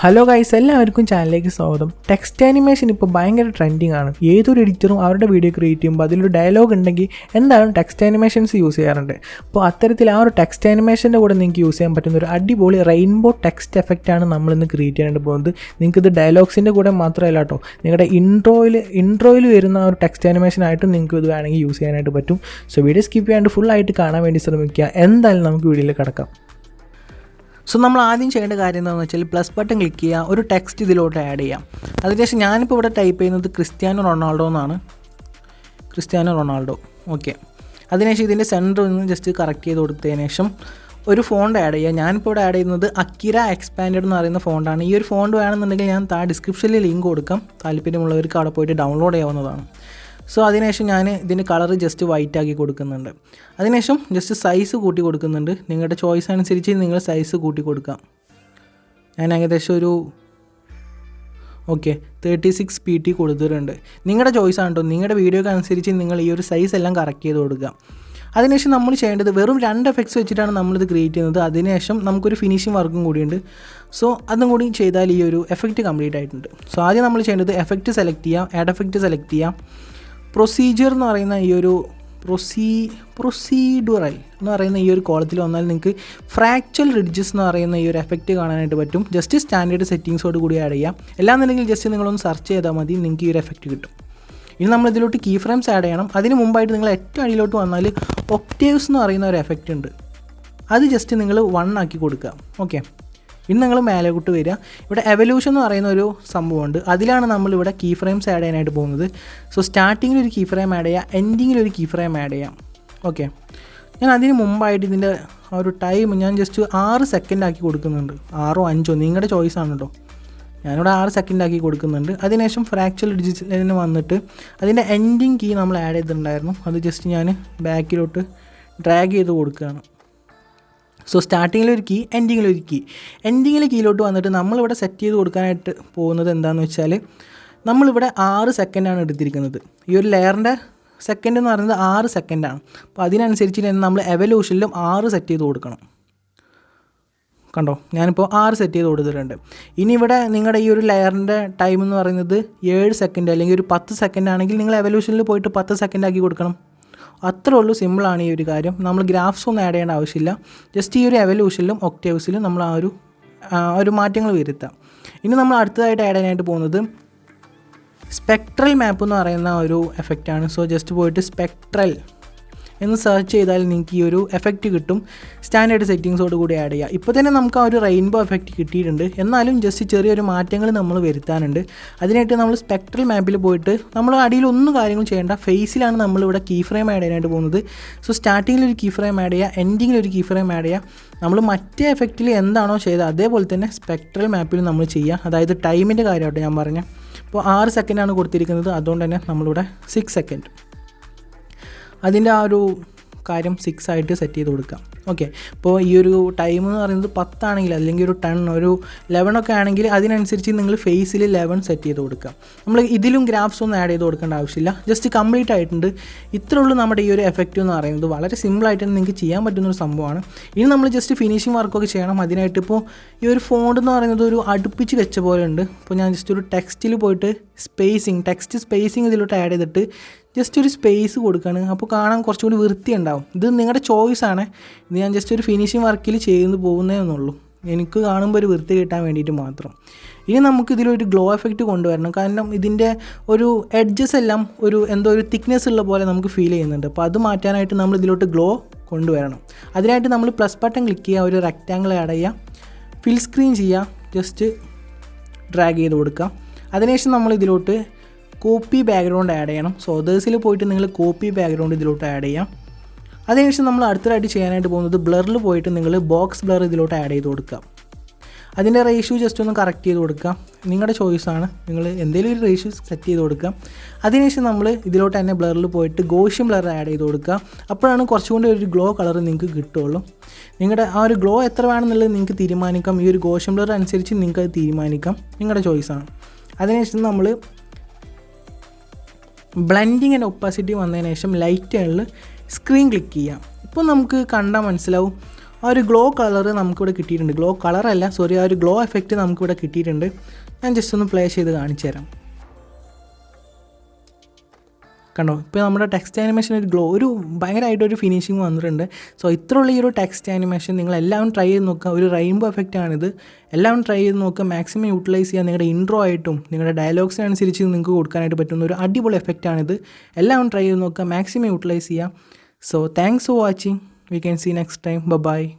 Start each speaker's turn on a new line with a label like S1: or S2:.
S1: Hello guys, എല്ലാവർക്കും ചാനലിലേക്ക് സ്വാഗതം. ടെക്സ്റ്റ് ആനിമേഷൻ ഇപ്പോൾ ഭയങ്കര ട്രെൻഡിങ് ആണ്. ഏതൊരു എഡിറ്ററും അവരുടെ വീഡിയോ ക്രിയേറ്റ് ചെയ്യുമ്പോൾ അതിലൊരു ഡയലോഗ് ഉണ്ടെങ്കിൽ എന്തായാലും ടെക്സ്റ്റ് ആനിമേഷൻസ് യൂസ് ചെയ്യാറുണ്ട്. അപ്പോൾ അത്തരത്തിൽ ആ ഒരു ടെക്സ്റ്റ് ആനിമേഷൻ്റെ കൂടെ നിങ്ങൾക്ക് യൂസ് ചെയ്യാൻ പറ്റുന്ന ഒരു അടിപൊളി റെയിൻബോ ടെക്സ്റ്റ് എഫക്റ്റാണ് നമ്മളിന്ന് ക്രിയേറ്റ് ചെയ്യാനായിട്ട് പോകുന്നത്. നിങ്ങൾക്കിത് ഡയലോഗ്സിൻ്റെ കൂടെ മാത്രമല്ല കേട്ടോ, നിങ്ങളുടെ ഇൻട്രോയിൽ വരുന്ന ഒരു ടെക്സ്റ്റ് ആനിമേഷനായിട്ടും നിങ്ങൾക്ക് ഇത് വേണമെങ്കിൽ യൂസ് ചെയ്യാനായിട്ട് പറ്റും. സോ വീഡിയോ സ്കിപ്പ് ചെയ്യാണ്ട് ഫുള്ളായിട്ട് കാണാൻ വേണ്ടി ശ്രമിക്കുക. എന്തായാലും നമുക്ക് വീഡിയോയിൽ കിടക്കാം. സോ നമ്മൾ ആദ്യം ചെയ്യേണ്ട കാര്യം എന്താണെന്ന് വെച്ചാൽ പ്ലസ് ബട്ടൺ ക്ലിക്ക് ചെയ്യുക, ഒരു ടെക്സ്റ്റ് ഇതിലോട്ട് ആഡ് ചെയ്യാം. അതിനുശേഷം ഞാനിപ്പോൾ ഇവിടെ ടൈപ്പ് ചെയ്യുന്നത് ക്രിസ്ത്യാനോ റൊണാൾഡോ എന്നാണ്. Cristiano Ronaldo, okay. അതിനുശേഷം ഇതിൻ്റെ സെൻറ്റർ നിന്ന് ജസ്റ്റ് കറക്റ്റ് ചെയ്ത് കൊടുത്തതിന് ശേഷം ഒരു ഫോണ്ട് ആഡ് ചെയ്യുക. ഞാനിപ്പോൾ ഇവിടെ ആഡ് ചെയ്യുന്നത് അക്കിര എക്സ്പാൻഡഡ് എന്ന് പറയുന്ന ഫോണ്ടാണ്. ഈ ഒരു ഫോണ്ട് വേണമെന്നുണ്ടെങ്കിൽ ഞാൻ ഡിസ്ക്രിപ്ഷനിൽ ലിങ്ക് കൊടുക്കാം, താല്പര്യമുള്ളവർക്ക് അവിടെ പോയിട്ട് ഡൗൺലോഡ് ചെയ്യാവുന്നതാണ്. സോ അതിനുശേഷം ഞാൻ ഇതിൻ്റെ കളർ ജസ്റ്റ് വൈറ്റ് ആക്കി കൊടുക്കുന്നുണ്ട്. അതിനുശേഷം ജസ്റ്റ് സൈസ് കൂട്ടി കൊടുക്കുന്നുണ്ട്. നിങ്ങളുടെ ചോയ്സ് അനുസരിച്ച് നിങ്ങൾ സൈസ് കൂട്ടി കൊടുക്കാം. ഞാൻ ഏകദേശം ഒരു 36 PT കൊടുത്തിട്ടുണ്ട്. നിങ്ങളുടെ ചോയ്സ് ആണ് കേട്ടോ. നിങ്ങളുടെ വീഡിയോക്ക് അനുസരിച്ച് നിങ്ങൾ ഈ ഒരു സൈസ് എല്ലാം കറക്റ്റ് ചെയ്ത് കൊടുക്കുക. അതിനുശേഷം നമ്മൾ ചെയ്യേണ്ടത് വെറും 2 എഫക്ട്സ് വെച്ചിട്ടാണ് നമ്മളിത് ക്രിയേറ്റ് ചെയ്യുന്നത്. അതിനുശേഷം നമുക്കൊരു ഫിനിഷിംഗ് വർക്കും കൂടിയുണ്ട്. സോ അതും കൂടി ചെയ്താൽ ഈ ഒരു എഫക്റ്റ് കംപ്ലീറ്റ് ആയിട്ടുണ്ട്. സോ ആദ്യം നമ്മൾ ചെയ്യേണ്ടത് എഫക്റ്റ് സെലക്ട് ചെയ്യാം, ആഡ് എഫക്റ്റ് സെലക്ട് ചെയ്യാം. പ്രൊസീജിയർ എന്ന് പറയുന്ന ഈ ഒരു പ്രൊസീഡുറൽ എന്ന് പറയുന്ന ഈ ഒരു കോളത്തിൽ വന്നാൽ നിങ്ങൾക്ക് ഫ്രാക്ചൽ റിഡ്ജസ് എന്ന് പറയുന്ന ഈ ഒരു എഫക്റ്റ് കാണാനായിട്ട് പറ്റും. ജസ്റ്റ് സ്റ്റാൻഡേർഡ് സെറ്റിങ്സോട് കൂടി ആഡ് ചെയ്യാം. എല്ലാന്നുണ്ടെങ്കിൽ ജസ്റ്റ് നിങ്ങളൊന്ന് സെർച്ച് ചെയ്താൽ മതി, നിങ്ങൾക്ക് ഈ ഒരു എഫക്റ്റ് കിട്ടും. ഇനി നമ്മൾ ഇതിലോട്ട് കീ ഫ്രെയിംസ് ആഡ് ചെയ്യണം. അതിന് മുമ്പായിട്ട് നിങ്ങൾ ഏറ്റവും അടിയിലോട്ട് വന്നാൽ ഒക്ടേവ്സ് എന്ന് പറയുന്ന ഒരു എഫക്റ്റ് ഉണ്ട്. അത് ജസ്റ്റ് നിങ്ങൾ 1 ആക്കി കൊടുക്കുക. ഓക്കെ, ഇനി നിങ്ങൾ മേലോട്ട് വരിക. ഇവിടെ എവല്യൂഷൻ എന്ന് പറയുന്ന ഒരു സംഭവമുണ്ട്. അതിലാണ് നമ്മളിവിടെ കീ ഫ്രെയിംസ് ആഡ് ചെയ്യാനായിട്ട് പോകുന്നത്. സോ സ്റ്റാർട്ടിങ്ങിൽ ഒരു കീ ഫ്രെയിം ആഡ് ചെയ്യുക, എൻഡിങ്ങിൽ ഒരു കീ ഫ്രെയിം ആഡ് ചെയ്യാം. ഓക്കെ, ഞാൻ അതിന് മുമ്പായിട്ട് ഇതിൻ്റെ ആ ഒരു ടൈം ഞാൻ ജസ്റ്റ് 6 സെക്കൻഡ് ആക്കി കൊടുക്കുന്നുണ്ട്. 6 or 5 നിങ്ങളുടെ ചോയ്സാണ് കേട്ടോ. ഞാനിവിടെ 6 സെക്കൻഡ് ആക്കി കൊടുക്കുന്നുണ്ട്. അതിനുശേഷം ഫ്രാക്ചർ ഡിജിറ്റലിന് വന്നിട്ട് അതിൻ്റെ എൻഡിങ് കീ നമ്മൾ ആഡ് ചെയ്തിട്ടുണ്ടായിരുന്നു. അത് ജസ്റ്റ് ഞാൻ ബാക്കിലോട്ട് ഡ്രാഗ് ചെയ്ത് കൊടുക്കുകയാണ്. സോ സ്റ്റാർട്ടിങ്ങിലൊരു കീ, എൻഡിങ്ങിലൊരു കീ. കീയിലോട്ട് വന്നിട്ട് നമ്മളിവിടെ സെറ്റ് ചെയ്ത് കൊടുക്കാനായിട്ട് പോകുന്നത് എന്താണെന്ന് വെച്ചാൽ നമ്മളിവിടെ 6 സെക്കൻഡാണ് എടുത്തിരിക്കുന്നത്. ഈ ഒരു ലെയറിൻ്റെ സെക്കൻഡ് എന്ന് പറയുന്നത് 6 സെക്കൻഡാണ്. അപ്പോൾ അതിനനുസരിച്ച് തന്നെ നമ്മൾ എവല്യൂഷനിലും 6 സെറ്റ് ചെയ്ത് കൊടുക്കണം. കണ്ടോ, ഞാനിപ്പോൾ 6 സെറ്റ് ചെയ്ത് കൊടുത്തിട്ടുണ്ട്. ഇനി ഇവിടെ നിങ്ങളുടെ ഈ ഒരു ലെയറിൻ്റെ ടൈം എന്ന് പറയുന്നത് 7 സെക്കൻഡ് അല്ലെങ്കിൽ ഒരു 10 സെക്കൻഡ് ആണെങ്കിൽ നിങ്ങൾ എവല്യൂഷനിൽ പോയിട്ട് 10 സെക്കൻഡ് ആക്കി കൊടുക്കണം. അത്രേ ഉള്ളൂ, സിമ്പിളാണ് ഈ ഒരു കാര്യം. നമ്മൾ ഗ്രാഫ്സ് ഒന്നും ആഡ് ചെയ്യേണ്ട ആവശ്യമില്ല. ജസ്റ്റ് ഈ ഒരു എവല്യൂഷനിലും ഒക്ടേവ്സിലും നമ്മൾ ആ ഒരു മാറ്റങ്ങൾ വരുത്താം. ഇനി നമ്മൾ അടുത്തതായിട്ട് ആഡ് ചെയ്യാനായിട്ട് പോകുന്നത് സ്പെക്ട്രൽ മാപ്പ് എന്ന് പറയുന്ന ഒരു എഫക്റ്റാണ്. സോ ജസ്റ്റ് പോയിട്ട് സ്പെക്ട്രൽ എന്ന് സെർച്ച് ചെയ്താൽ നിങ്ങൾക്ക് ഈ ഒരു എഫക്റ്റ് കിട്ടും. സ്റ്റാൻഡേർഡ് സെറ്റിങ്സോട് കൂടി ആഡ് ചെയ്യുക. ഇപ്പോൾ തന്നെ നമുക്ക് ആ ഒരു റെയിൻബോ എഫക്റ്റ് കിട്ടിയിട്ടുണ്ട്. എന്നാലും ജസ്റ്റ് ചെറിയൊരു മാറ്റങ്ങൾ നമ്മൾ വരുത്താനുണ്ട്. അതിനായിട്ട് നമ്മൾ സ്പെക്ട്രൽ മാപ്പിൽ പോയിട്ട് നമ്മൾ അടിയിൽ ഒന്നും കാര്യങ്ങൾ ചെയ്യേണ്ട, ഫേസിലാണ് നമ്മളിവിടെ കീ ഫ്രെയിം ആഡ് ചെയ്യാനായിട്ട് പോകുന്നത്. സോ സ്റ്റാർട്ടിങ്ങിൽ ഒരു കീ ഫ്രെയിം ആഡ് ചെയ്യുക, എൻഡിങ്ങിൽ ഒരു കീ ഫ്രെയിം ആഡ് ചെയ്യുക. നമ്മൾ മറ്റേ എഫക്റ്റിൽ എന്താണോ ചെയ്തത് അതേപോലെ തന്നെ സ്പെക്ട്രൽ മാപ്പിൽ നമ്മൾ ചെയ്യുക. അതായത് ടൈമിൻ്റെ കാര്യമായിട്ട് ഞാൻ പറഞ്ഞത്. ഇപ്പോൾ 6 സെക്കൻഡാണ് കൊടുത്തിരിക്കുന്നത്, അതുകൊണ്ട് തന്നെ നമ്മളിവിടെ 6 സെക്കൻഡ് അതിൻ്റെ ആ ഒരു കാര്യം 6 ആയിട്ട് സെറ്റ് ചെയ്ത് കൊടുക്കാം. ഓക്കെ, ഇപ്പോൾ ഈ ഒരു ടൈം എന്ന് പറയുന്നത് 10 ആണെങ്കിൽ അല്ലെങ്കിൽ ഒരു 10 ഒരു 11 ഒക്കെ ആണെങ്കിൽ അതിനനുസരിച്ച് നിങ്ങൾ ഫേസിൽ 11 സെറ്റ് ചെയ്ത് കൊടുക്കാം. നമ്മൾ ഇതിലും ഗ്രാഫ്സ് ഒന്നും ആഡ് ചെയ്ത് കൊടുക്കേണ്ട ആവശ്യമില്ല. ജസ്റ്റ് കംപ്ലീറ്റ് ആയിട്ടുണ്ട്. ഇത്രേ ഉള്ളൂ നമ്മുടെ ഈ ഒരു എഫക്റ്റ് എന്ന് പറയുന്നത്. വളരെ സിമ്പിളായിട്ട് നിങ്ങൾക്ക് ചെയ്യാൻ പറ്റുന്നൊരു സംഭവമാണ്. ഇനി നമ്മൾ ജസ്റ്റ് ഫിനിഷിംഗ് വർക്കൊക്കെ ചെയ്യണം. അതിനായിട്ട് ഇപ്പോൾ ഈ ഒരു ഫോണ്ട് എന്ന് പറയുന്നത് ഒരു അടുപ്പിച്ച് വെച്ച പോലെ ഉണ്ട്. ഇപ്പോൾ ഞാൻ ജസ്റ്റ് ഒരു ടെക്സ്റ്റിൽ പോയിട്ട് ടെക്സ്റ്റ് സ്പേസിങ് ഇതിലോട്ട് ആഡ് ചെയ്തിട്ട് ജസ്റ്റ് ഒരു സ്പേസ് കൊടുക്കുകയാണ്. അപ്പോൾ കാണാൻ കുറച്ചുകൂടി വൃത്തി ഉണ്ടാവും. ഇത് നിങ്ങളുടെ ചോയ്സാണ്. ഇത് ഞാൻ ജസ്റ്റ് ഒരു ഫിനിഷിംഗ് വർക്കിൽ ചെയ്ത് പോകുന്നതെന്നുള്ളൂ. എനിക്ക് കാണുമ്പോൾ ഒരു വൃത്തി കിട്ടാൻ വേണ്ടിയിട്ട് മാത്രം. ഇനി നമുക്ക് ഇതിലൊരു ഗ്ലോ എഫക്റ്റ് കൊണ്ടുവരണം. കാരണം ഇതിൻ്റെ ഒരു എഡ്ജസ് എല്ലാം എന്തോ ഒരു തിക്നെസ് ഉള്ള പോലെ നമുക്ക് ഫീൽ ചെയ്യുന്നുണ്ട്. അപ്പോൾ അത് മാറ്റാനായിട്ട് നമ്മൾ ഇതിലോട്ട് ഗ്ലോ കൊണ്ടുവരണം. അതിനായിട്ട് നമ്മൾ പ്ലസ് ബട്ടൺ ക്ലിക്ക് ചെയ്യുക, ഒരു റെക്റ്റാങ്കിൾ ആഡ് ചെയ്യുക, ഫിൽ സ്ക്രീൻ ചെയ്യുക, ജസ്റ്റ് ഡ്രാഗ് ചെയ്ത് കൊടുക്കുക. അതിനുശേഷം നമ്മൾ ഇതിലോട്ട് കോപ്പി ബാക്ക്ഗ്രൗണ്ട് ആഡ് ചെയ്യണം. സോ അതേഴ്സിൽ പോയിട്ട് നിങ്ങൾ കോപ്പി ബാക്ക്ഗ്രൗണ്ട് ഇതിലോട്ട് ആഡ് ചെയ്യാം. അതിനുശേഷം നമ്മൾ അടുത്തതായിട്ട് ചെയ്യാനായിട്ട് പോകുന്നത് ബ്ലറിൽ പോയിട്ട് നിങ്ങൾ ബോക്സ് ബ്ലർ ഇതിലോട്ട് ആഡ് ചെയ്ത് കൊടുക്കുക. അതിൻ്റെ റേഷ്യോ ജസ്റ്റ് ഒന്ന് കറക്റ്റ് ചെയ്ത് കൊടുക്കുക. നിങ്ങളുടെ ചോയ്സാണ്, നിങ്ങൾ എന്തെങ്കിലും ഒരു റേഷ്യോ സെറ്റ് ചെയ്ത് കൊടുക്കുക. അതിനുശേഷം നമ്മൾ ഇതിലോട്ട് തന്നെ ബ്ലറിൽ പോയിട്ട് ഗോഷ്യൻ ബ്ലർ ആഡ് ചെയ്ത് കൊടുക്കുക. അപ്പോഴാണ് കുറച്ചുകൂടി ഒരു ഗ്ലോ കളർ നിങ്ങൾക്ക് കിട്ടുള്ളൂ. നിങ്ങളുടെ ആ ഒരു ഗ്ലോ എത്ര വേണമെന്നുള്ളത് നിങ്ങൾക്ക് തീരുമാനിക്കാം. ഈ ഒരു ഗോഷ്യൻ ബ്ലർ അനുസരിച്ച് നിങ്ങൾക്ക് അത് തീരുമാനിക്കാം, നിങ്ങളുടെ ചോയ്സാണ്. അതിനുശേഷം നമ്മൾ ബ്ലെൻഡിങ് ആൻഡ് ഒപ്പാസിറ്റി വന്നതിന് ശേഷം ലൈറ്റ് ആയിട്ടുള്ള സ്ക്രീൻ ക്ലിക്ക് ചെയ്യാം. ഇപ്പോൾ നമുക്ക് കണ്ടാൽ മനസ്സിലാവും ആ ഒരു ഗ്ലോ കളർ നമുക്കിവിടെ കിട്ടിയിട്ടുണ്ട്. ഗ്ലോ കളറല്ല, സോറി, ആ ഒരു ഗ്ലോ എഫക്റ്റ് നമുക്കിവിടെ കിട്ടിയിട്ടുണ്ട്. ഞാൻ ജസ്റ്റ് ഒന്ന് പ്ലേ ചെയ്ത് കാണിച്ചു തരാം. കണ്ടോ, ഇപ്പോൾ നമ്മുടെ ടെക്സ്റ്റ് ആനിമേഷൻ ഒരു ഭയങ്കരമായിട്ടൊരു ഫിനിഷിങ് വന്നിട്ടുണ്ട്. സോ ഇത്രയുള്ള ഈ ഒരു ടെക്സ്റ്റ് ആനിമേഷൻ നിങ്ങളെല്ലാവരും ട്രൈ ചെയ്ത് നോക്കുക. ഒരു റെയിൻബോ എഫക്റ്റാണിത്. എല്ലാവരും ട്രൈ ചെയ്ത് നോക്കുക. മാക്സിമം യൂട്ടിലൈസ് ചെയ്യുക. നിങ്ങളുടെ ഇൻട്രോ ആയിട്ടും നിങ്ങളുടെ ഡയലോഗ്സിനനുസരിച്ച് നിങ്ങൾക്ക് കൊടുക്കാനായിട്ട് പറ്റുന്ന ഒരു അടിപൊളി എഫക്റ്റാണിത്. എല്ലാവരും ട്രൈ ചെയ്ത് നോക്കുക. മാക്സിമം യൂട്ടിലൈസ് ചെയ്യുക. So thanks for watching. We can see next time. By.